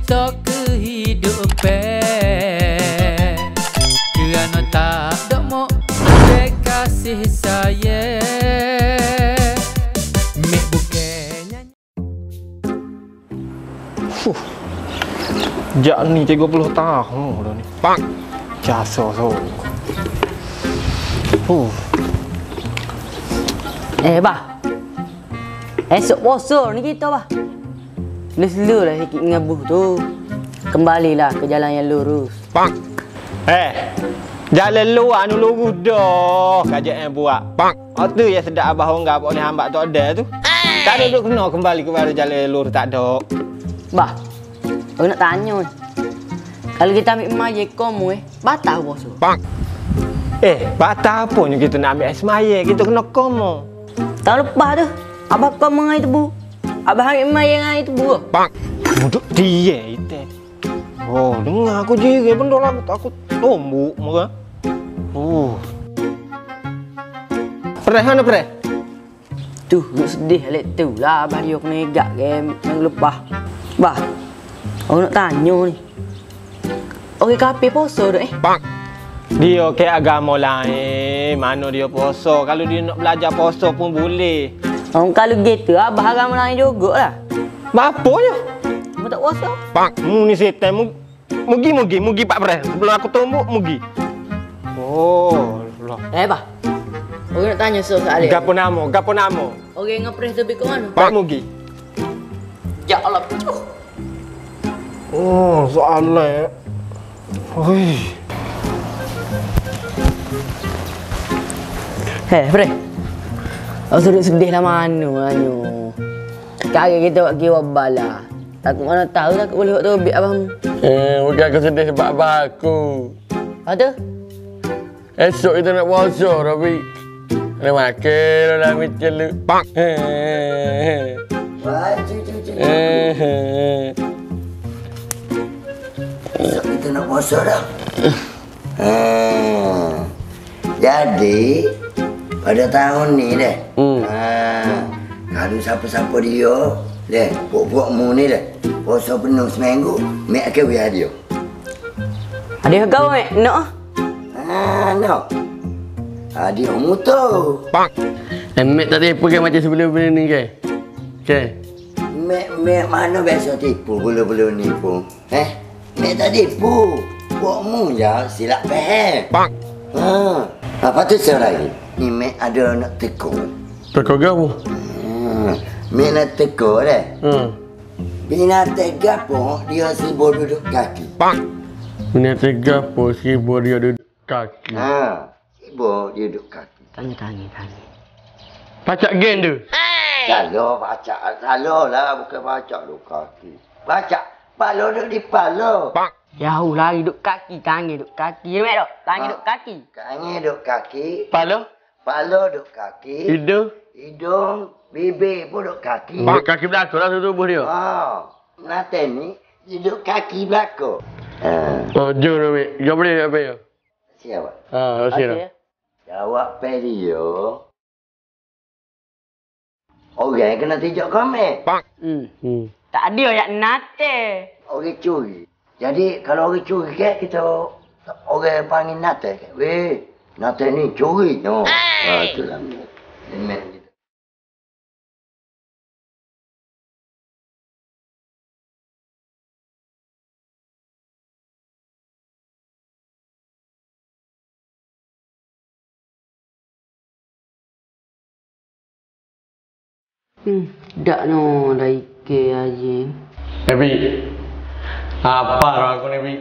kita kehidupan kerana tak ada mau ada kasih sayang mek bukannya. Jak ni 30 tahun dah ni. Pak. Jasa so. Bah. Esok puasa ni kita, bah. Slow lah sikit dengan buh tu. Kembalilah ke jalan yang lurus. Pak. Jalan luar anu lurus dah. Kajak yang buat. Pak. Tu yang sedap abah orang boleh hambat tak ada tu. Tak ada duk kena kembali kepada jalan lurus tak ada. Bah. Aku nak tanya ni. Kalau kita ambil emas je kamu batal puasa. Pak. Batal apa ni kita nak ambil semaya, kita kena komo. Tahun lepas tu, abah kau mengai tebu. Abah ambil emas yang ngai tebu. Pak. Duduk dia itu. Oh, dengar aku jiri benda lah aku tombuk merah. Pereh mana pereh? Tu, duk sedih lek tu lah abah dia kena egak game yang lepas. Bah. Aku nak tanya ni. Orang kafe puasa dah Pak. Dia ke agama lain. Mana dia puasa? Kalau dia nak belajar puasa pun boleh. Kalau gitu abah agama lain jugalah. Bapaknya? Kamu tak puasa? Pak, mu ni setan mugi Pak Pres. Sebelum aku tombok mugi. Oh, Allah. Bah. Orang nak tanya soal dia. Gapo nama? Orang ngepres tu ke mana? Pak mugi. Ya Allah. Oh, soalnya. Oi. Bre. Aku sudah sedih lah mana anyo. Kaki kita buat kira bala. Aku mana tahu tak boleh buat tu biar abang. Bukan aku sedih sebab abang aku. Apa tu? Esok kita nak puasa, Rabi. Nak makan dalam macam lu. Pak. Esok kita nak puasa dah. Jadi pada tahun ni deh. Kalau siapa-siapa dia, deh, puak-puakmu ni deh, puasa penuh seminggu, mek akan biar dia. Ada kau mek? Nak? Nak. Dia mutu. Pak. Mek tak tipu kan macam sebelum-sebelum ni ke? Mek mana biasa tipu belum-belum ni pun. Mek tak tipu. Puakmu je silap faham. Pak. Apa tu saya lagi? Ni mek ada nak tekuk. Tekuk kamu? Mek nak tekuk deh. Bina tega pun dia sibuk duduk kaki. Pak. Bina tega pun sibuk dia duduk kaki. Sibuk dia duduk kaki. Tanya. Pacak gen tu? Salah baca. Salah lah. Bukan baca duduk kaki. Baca. Palo duduk di palo. Pak. Jauh lagi duduk kaki. Tangan duduk kaki. Mek dok. Tangan duduk kaki. Tangan duduk kaki. Palo? Palo duduk kaki. Hidung. Bibir pun duduk kaki. Duduk kaki belakang lah tubuh dia? Nanti ni duduk kaki belakang. Jom Mek. Jom boleh apa ya? Siapa? Siapa? Jawab perio. Orang kena tijak komen. Pak. Tak ada yang nate. Orang curi. Jadi kalau orang curi ke kita orang panggil nate ke. Weh, nate ni curi no. Itulah. Demen. Dak no dah ike aja. Nabi. Apa orang aku Nabi?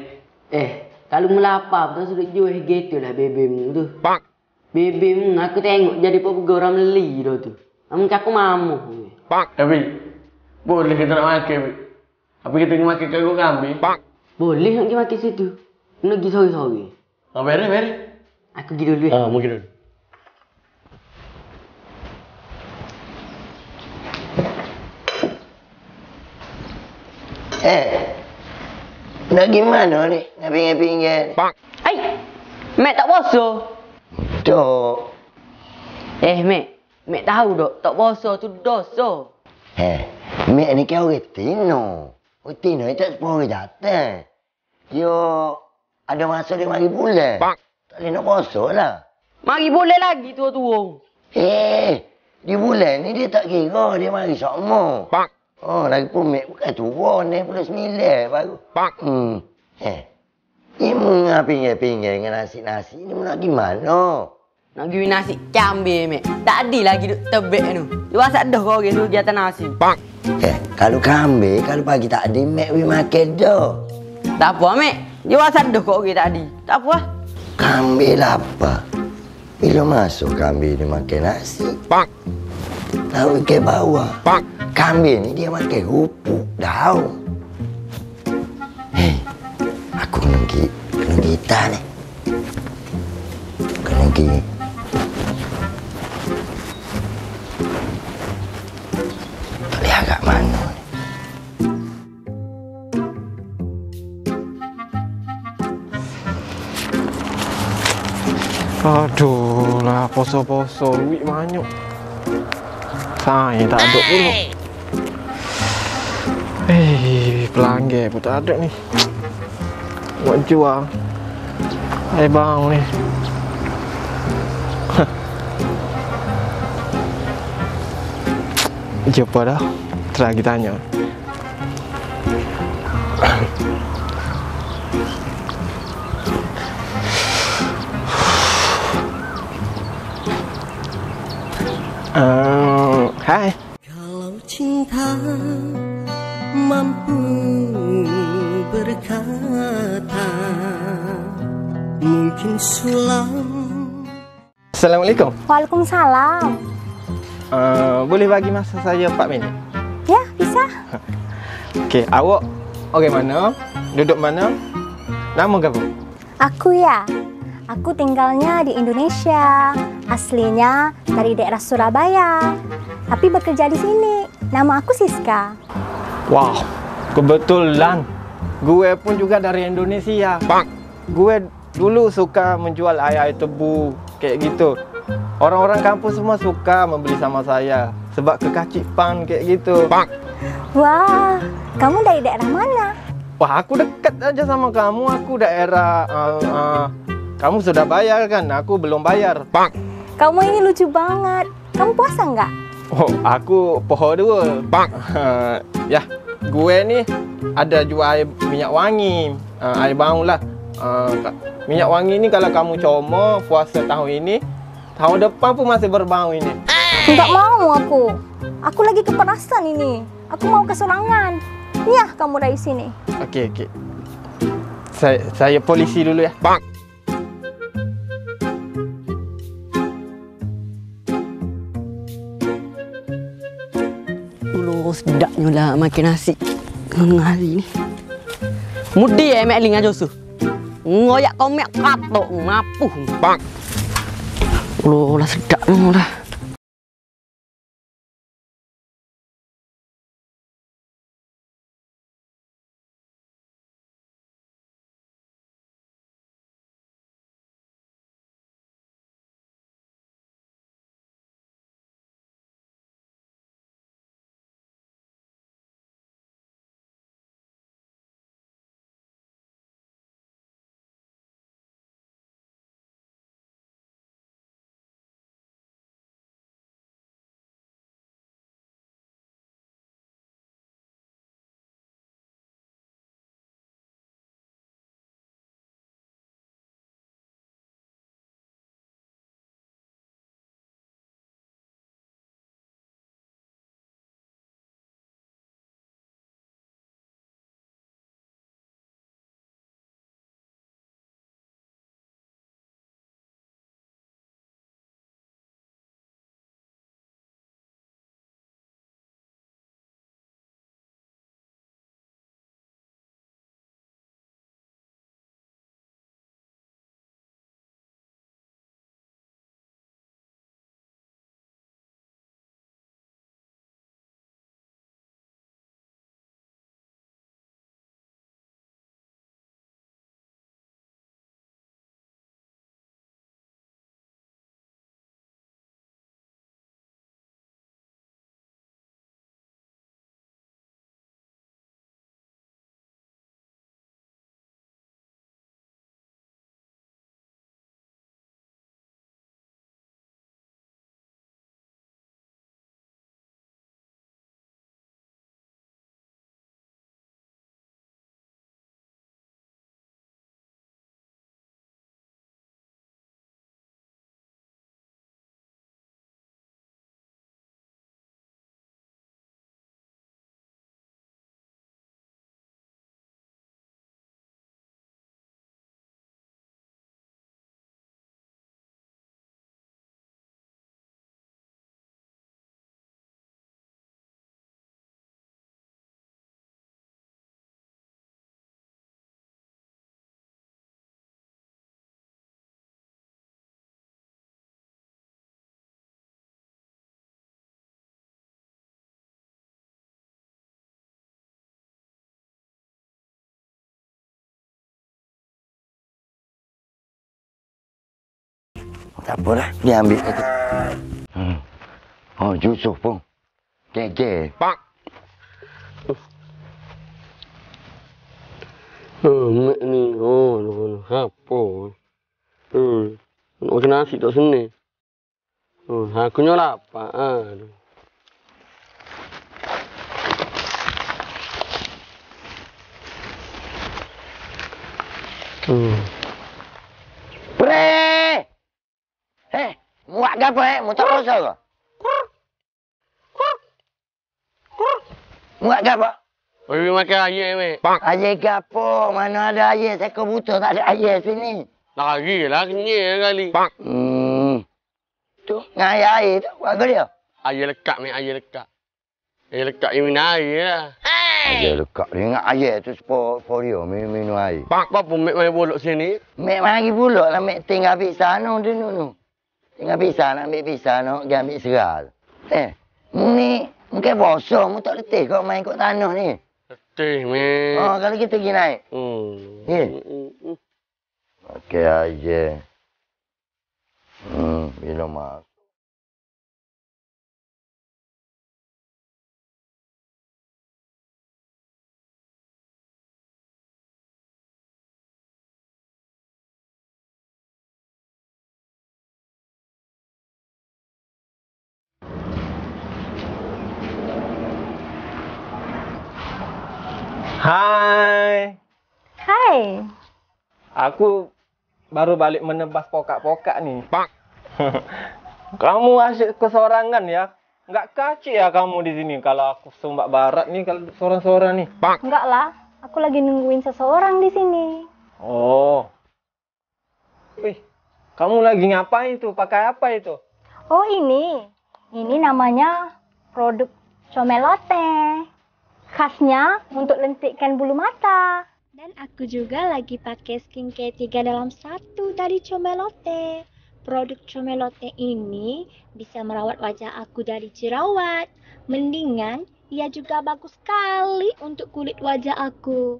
Kalau melapar tu sudah jual gitu lah bebemu tu. Pak. Bebemu aku tengok jadi program li dah tu. Kamu cakap mamu. Pak. Nabi. Boleh kita nak makan Nabi. Apa kita nak makan kagak kambing? Pak. Boleh nak pergi makan situ. Nak pergi sore-sore. Beri. Aku pergi dulu. Mungkin dulu. Nak gimana ni? Nak pinggir-pinggir? Pak. Mek tak puasa. Tok. Mek tahu dok, tak puasa tu dosa. Mek ni kau orang Tino. Uti no itu 10 hari datang. Dia ada masa dia mari bulan. Tak boleh nak puasa lah. Mari boleh lagi tua-tua. Di bulan ni dia tak kira. Dia mari sama. Oh, lagi pun Mek bukan tua. Ni pula 9 baru. Ni mengah pinggir-pinggir dengan nasi-nasi ni nak gimana? Nak pergi nasi kambing, Mek. Tak ada lagi duk tebek tu. Dia masak dah kau orang tu di atas nasi. Kalau kambing, kalau pagi tak ada, Mek boleh makan dah. Tak apa, Mek. Dia masak dah kau orang tak ada. Tak apa. Kambing lapar. Bila masuk kambing dia makan nasi. Tahu ikan bawah. Kambing ni dia makan rupuk daun. Aku kena gitar ni. Kena pergi. Tak boleh agak mana ni. Aduh lah, poso-poso duit banyak. Saya tak ada pun. Pelanggan pun tak ada ni. Buat jual. Bang ni. Jumpa dah. Terus lagi tanya. Hai. Kalau cinta mampu berkata, mungkin sulam. Assalamualaikum. Waalaikumsalam. Boleh bagi masa saya 4 minit? Ya, bisa. Okey, awak orang mana? Duduk mana? Nama apa? Aku ya. Aku tinggalnya di Indonesia. Aslinya dari daerah Surabaya. Tapi bekerja di sini. Nama aku Siska. Wow, kebetulan. Gue pun juga dari Indonesia. Gue dulu suka menjual air tebu kayak gitu. Orang-orang kampus semua suka membeli sama saya sebab kekacipan kayak gitu. Wah, kamu dari daerah mana? Wah, aku dekat aja sama kamu. Aku daerah kamu sudah bayar kan? Aku belum bayar. Kamu ini lucu banget. Kamu puasa nggak? Oh, aku poho dua. Ya, gue nih ada jual air minyak wangi, air bau lah. Minyak wangi ini kalau kamu comot puasa tahun ini, tahun depan pun masih berbau ini. Nggak mau aku. Aku lagi kepanasan ini. Aku mau ke Solangan. Ya, kamu dari sini. Okey. Saya polisi dulu ya. Sedapnya lah makan nasi tengah hari ni. Mudi Mek Ling aja su. Ngoyak komek katok mapuh. Lah sedapnya dah. Tak apalah, dia ambil kata. Oh, Yusuf pun. Gege. Mek ni. Apa? Nak makan nasi tak seni. Aku lapar. Pre! Muak ke apa, motor rosak ke? Muak ke apa? Pergi makan ayam, Mek. Ayam ke apa? Mana ada ayam? Saya kau buta tak ada ayam sini. Lagi lah, kenyal kali. Tu, ngaya air tu. Buat ke dia? Ayam lekat, Mek. Ayam lekat. Ayam lekat yang minum air lah. Ayam lekat. Dia ingat ayam tu for dia minum air. Apa Mek main bolok sini? Mek mari pulak lah. Mek tinggal pisah no dulu no. Tinggal pisah nak ambil pisah no. Dia ambil seral. Ni mungkin bosong. Mu tak letih kau main kat tanah ni. Letih, Mek. Oh, kalau kita pergi naik. Ni. Okey aja. Bila mak. Hai. Hai. Aku baru balik menebas pokak-pokak ni. Kamu asyik kesorangan ya? Enggak kacik ya kamu di sini kalau aku Sumba Barat ni kalau sorang-sorang ni. Enggak lah. Aku lagi nungguin seseorang di sini. Oh. Wih, kamu lagi ngapain tuh? Pakai apa itu? Oh ini. Ini namanya produk Comelote. Khasnya untuk lentikkan bulu mata. Dan aku juga lagi pakai skincare 3 dalam 1 dari Comelote. Produk Comelote ini bisa merawat wajah aku dari jerawat. Mendingan, ia juga bagus sekali untuk kulit wajah aku.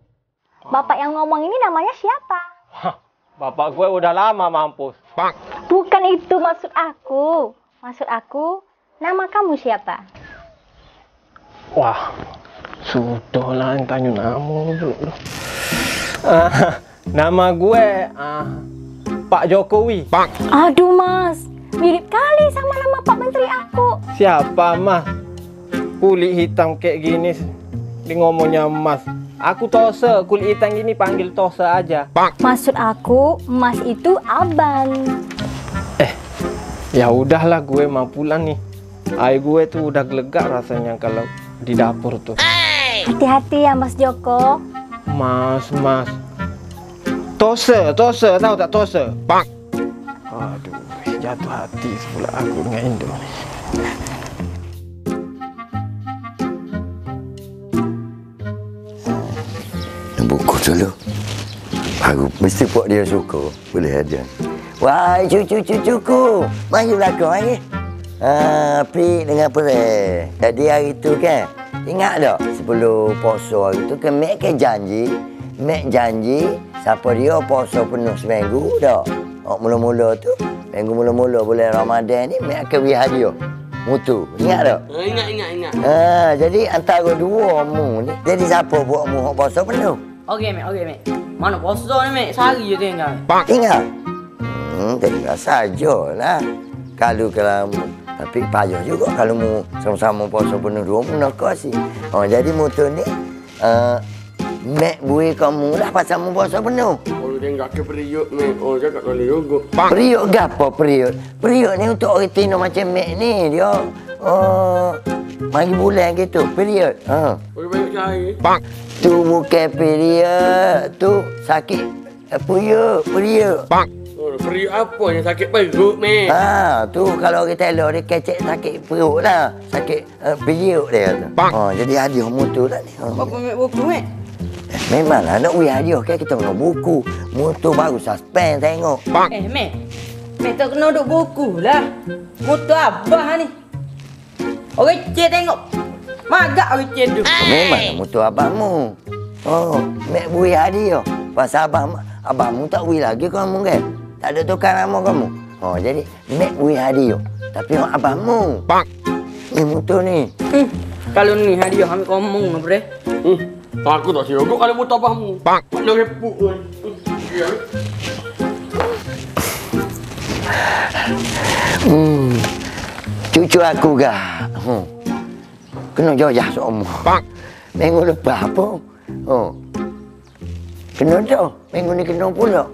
Bapak yang ngomong ini namanya siapa? Bapak gue udah lama mampus. Bukan itu maksud aku. Maksud aku, nama kamu siapa? Wah, sudahlah tanya nama dulu. Nama gue Pak Jokowi. Aduh mas, mirip kali sama nama Pak Menteri aku. Siapa mas? Kulit hitam kayak gini, di ngomongnya mas. Aku Tose, kulit hitam gini panggil Tose aja. Maksud aku, mas itu abang. Ya udahlah, gue mau pulang nih. Air gue tuh udah gelegak rasanya kalau di dapur tuh. Hati-hati ya Mas Joko. Mas. Tose, tahu tak Tose? Aduh, jatuh hati sepula aku dengan Indo. Buku dulu. Baru mesti pok dia suka. Boleh aja. Wah, cucu. Mari belakang lagi. Pri dengan Pre. Jadi hari tu kan, ingat tak sebelum puasa hari tu kan Mek janji siapa dia puasa penuh seminggu dah. Mula-mula tu, minggu mula-mula bulan Ramadan ni Mek akan beri hadiah. Mutu. Ingat tak? Ingat. Jadi antara dua mu ni, jadi siapa buat mu puasa penuh? Okey, Mek. Mana puasa ni, Mek? Sehari je tinggal. Ingat? Tinggal sajalah. Kalau tapi payah juga kalau mu sama-sama puasa penuh dua mu nak kasi. Jadi mutu ni Mek bui kamu lah pasal mu puasa penuh. Kalau tinggal ke periuk, Mek. Cakap boleh juga. Periuk gapo periuk? Periuk ni untuk orang Tino macam Mek ni dia. Mari bulan gitu, periuk. Boleh banyak cari. Tu bukan periuk, tu sakit periuk. Periuk apa yang sakit perut, Mek? Tu kalau orang telur dia kecek sakit perut lah. Sakit periuk dia tu. Jadi hadiah mutu lah ni. Apa Mek buku, Mek? Memanglah nak beri hadiah kan kita kena buku. Mutu baru suspend tengok. Mek tak kena duduk buku lah. Motor abah ni. Orang cik tengok. Magak orang cik tu. Memanglah mutu abangmu. Mek beri hadiah. Pasal abangmu tak beri lagi kamu kan? Tak ada tukar nama kamu. Oh, jadi mek beri hadiah. Tapi orang abangmu. Ni motor ni. Kalau ni hadiah kami ngomong apa deh? Aku tak siogok kalau motor abahmu. Lo repuk kan. Cucu aku gak. Kena jojah semua. Minggu lepas apa? Kena dah. Minggu ni kena pula.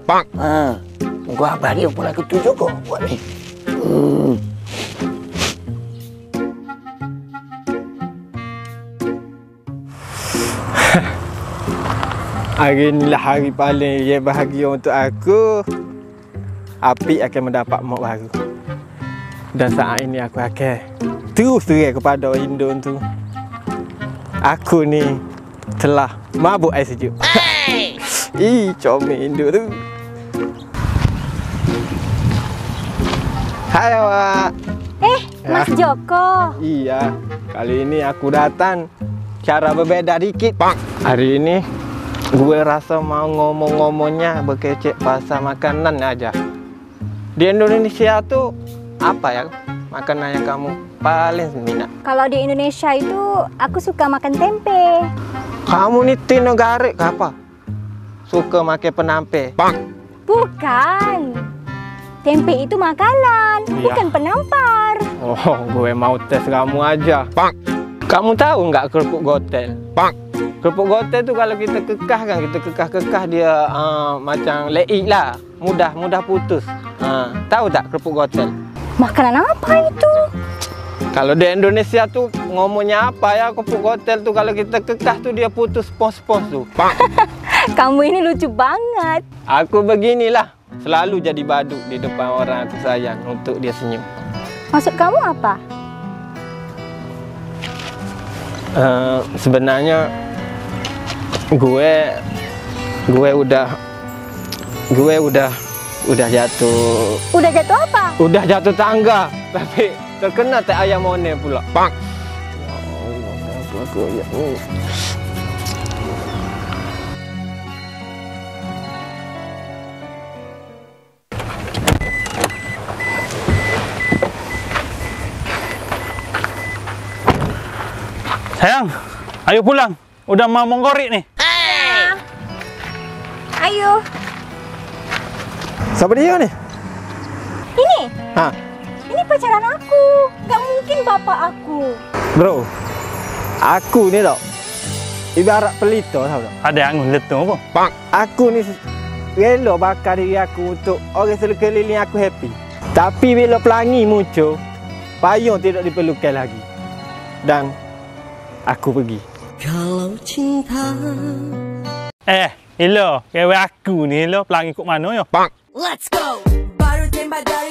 Gua abah dia pula ketujuh kok buat ni. Hari inilah hari paling bahagia untuk aku. Apik akan mendapat mak baru. Dan saat ini aku akan terus terang kepada orang Indo tu. Aku ni telah mabuk air sejuk. Comel Indo tu. Hai awak. Mas Joko. Iya, kali ini aku datang cara berbeda dikit. Hari ini gue rasa mau ngomong-ngomongnya berkecek pasal makanan aja. Di Indonesia tuh apa ya makanan yang kamu paling minat? Kalau di Indonesia itu aku suka makan tempe. Kamu nih tino garek apa? Suka makan penampe? Bukan. Tempe itu makanan, bukan penampar. Oh, gue mau tes kamu aja. Kamu tahu nggak kerupuk gotel? Kerupuk gotel tuh kalau kita kekah kan, kita kekah dia macam leik lah, mudah putus. Tahu tak kerupuk gotel? Makanan apa itu? Kalau di Indonesia tuh ngomongnya apa ya kerupuk gotel tuh kalau kita kekah tuh dia putus pos-pos tuh. Kamu ini lucu banget. Aku beginilah, selalu jadi badut di depan orang aku sayang untuk dia senyum. Maksud kamu apa? Sebenarnya gue udah jatuh. Udah jatuh apa? Udah jatuh tangga, tapi terkena teh ayam one pula. Ya Allah, aku ya. Sayang, ayo pulang. Udah mau menggorik nih. Ayo. Siapa dia nih? Ini? Ini pacaran aku. Gak mungkin bapak aku. Bro, aku nih dok ibarat pelito tau tak? Ada yang ngeliat apa? Aku nih rela bakar diri aku untuk orang sekeliling aku happy. Tapi bila pelangi muncul, payung tidak diperlukan lagi. Dan aku pergi. Kalau cinta. Hello, kewe aku ni lo pelangi kok mana yo? Let's go. Baru tembak dari